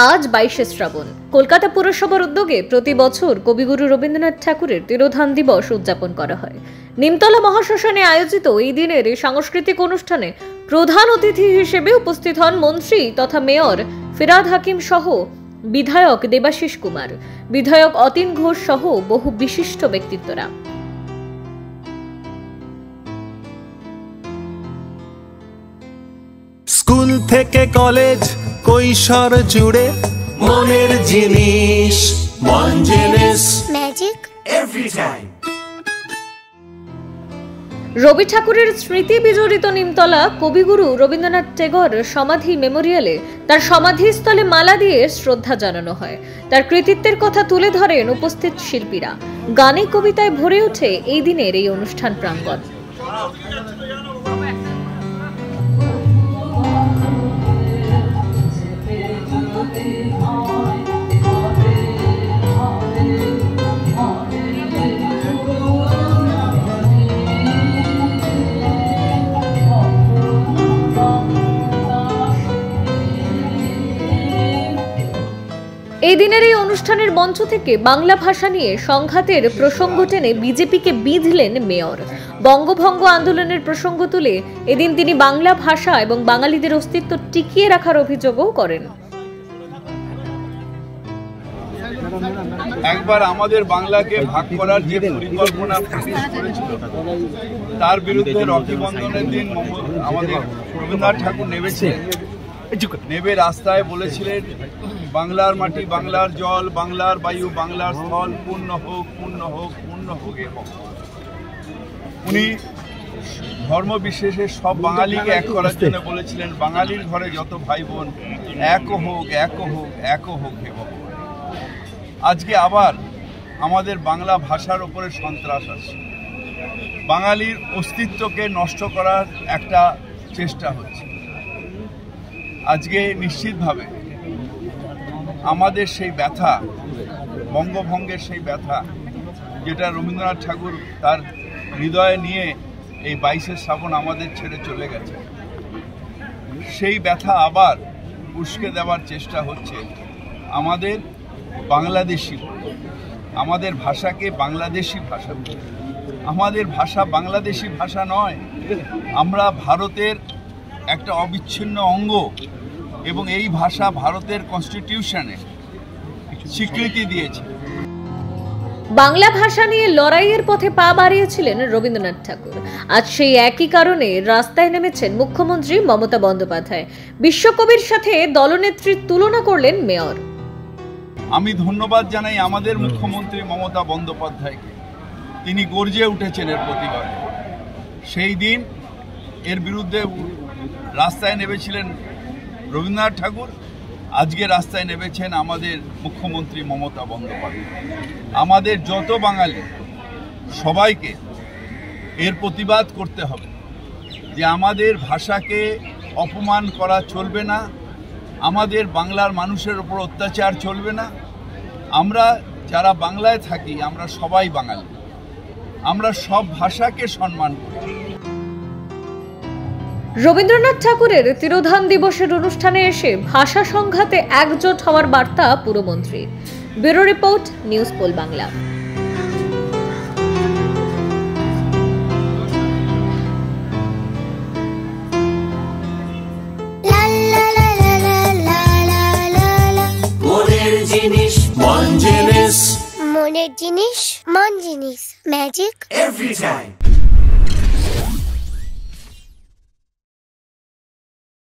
আজ 22শে শ্রাবণ কলকাতা পুরসভার উদ্যোগে প্রতি বছর কবিগুরু রবীন্দ্রনাথ ঠাকুরের তিরোধান দিবস উদযাপন করা হয়। নিমতলা মহাশ্মশানে আয়োজিত এই দিনের এই সাংস্কৃতিক অনুষ্ঠানে প্রধান অতিথি হিসেবে উপস্থিত হন মন্ত্রী তথা মেয়র ফিরহাদ হাকিম সহ বিধায়ক দেবাশিস কুমার, বিধায়ক অতীন ঘোষ সহ বহু বিশিষ্ট ব্যক্তিত্বরা। স্কুল থেকে কলেজ কৈশোর জুড়ে মনের জিনিস মন জিনিস ম্যাজিক এভরি টাইম। রবি ঠাকুরের স্মৃতি বিজড়িত নিমতলা কবিগুরু রবীন্দ্রনাথ টেগোর সমাধি মেমোরিয়ালে তার সমাধিস্থলে মালা দিয়ে শ্রদ্ধা জানানো হয়। তার কৃতিত্বের কথা তুলে ধরেন উপস্থিত শিল্পীরা। গানে কবিতায় ভরে ওঠে এই দিনের এই অনুষ্ঠান প্রাঙ্গণ। এই দিনের এই অনুষ্ঠানের মঞ্চ থেকে বাংলা ভাষা নিয়ে সংঘাতের প্রসঙ্গ টেনে বিজেপিকে বিঁধলেন মেয়র। বঙ্গভঙ্গ আন্দোলনের প্রসঙ্গ তুলে এদিন তিনি বাংলা ভাষা এবং বাঙালিদের অস্তিত্ব টিকিয়ে রাখার অভিযোগও করেন। একবার আমাদের বাংলাকে ভাগ করার যে পরিকল্পনা করেছিল তার বিরুদ্ধে রকি বন্ধনের দিন আমাদের রবীন্দ্রনাথ ঠাকুর নেবে রাস্তায় বলেছিলেন, বাংলার মাটি, বাংলার জল, বাংলার বায়ু, বাংলার স্থল পূর্ণ হোক, পূর্ণ হোক, পূর্ণ হোক। এবং উনি ধর্ম বিশেষে সব বাঙালিকে এক করার জন্য বলেছিলেন, বাঙালির ঘরে যত ভাই বোন এক হোক, এক হোক, এক হোক। এবং আজকে আবার আমাদের বাংলা ভাষার উপরে সন্ত্রাস আসছে, বাঙালির অস্তিত্বকে নষ্ট করার একটা চেষ্টা হচ্ছে। আজকে নিশ্চিতভাবে আমাদের সেই ব্যথা, বঙ্গভঙ্গের সেই ব্যথা, যেটা রবীন্দ্রনাথ ঠাকুর তার হৃদয়ে নিয়ে এই 22শে শ্রাবণ আমাদের ছেড়ে চলে গেছে, সেই ব্যথা আবার উস্কে দেওয়ার চেষ্টা হচ্ছে। আমাদের বাংলাদেশি, আমাদের ভাষাকে বাংলাদেশি ভাষা, আমাদের ভাষা বাংলাদেশি ভাষা নয়, আমরা ভারতের একটা অবিচ্ছিন্ন অঙ্গ এবং এই ভাষা ভারতের কনস্টিটিউশনে স্বীকৃতি দিয়েছে। বাংলা ভাষা নিয়ে লড়াইয়ের পথে পা বাড়িয়েছিলেন রবীন্দ্রনাথ ঠাকুর। আজ সেই একই কারণে রাস্তায় নেমেছেন মুখ্যমন্ত্রী মমতা বন্দ্যোপাধ্যায়। বিশ্বকবির সাথে দলনেত্রীর তুলনা করলেন মেয়র। আমি ধন্যবাদ জানাই আমাদের মুখ্যমন্ত্রী মমতা বন্দ্যোপাধ্যায়কে, তিনি গর্জে উঠেছেন এর প্রতিবাদে। সেই দিন এর বিরুদ্ধে রাস্তায় নেমেছিলেন রবীন্দ্রনাথ ঠাকুর, আজকে রাস্তায় নেমেছেন আমাদের মুখ্যমন্ত্রী মমতা বন্দ্যোপাধ্যায়। আমাদের যত বাঙালি সবাইকে এর প্রতিবাদ করতে হবে যে আমাদের ভাষাকে অপমান করা চলবে না, আমাদের বাংলার মানুষের উপর অত্যাচার চলবে না। আমরা যারা বাংলায় থাকি আমরা সবাই বাঙালি, আমরা সব ভাষাকে সম্মান করি। রবীন্দ্রনাথ ঠাকুরের তিরোধান দিবসের অনুষ্ঠানে এসে ভাষা সংঘাতে একজোট হওয়ার বার্তা পুরমন্ত্রী। Bureau report, news pole Bangla. মনের জিনিস মন জিনিস মনের জিনিস মন জিনিস ম্যাজিক এভরি টাইম।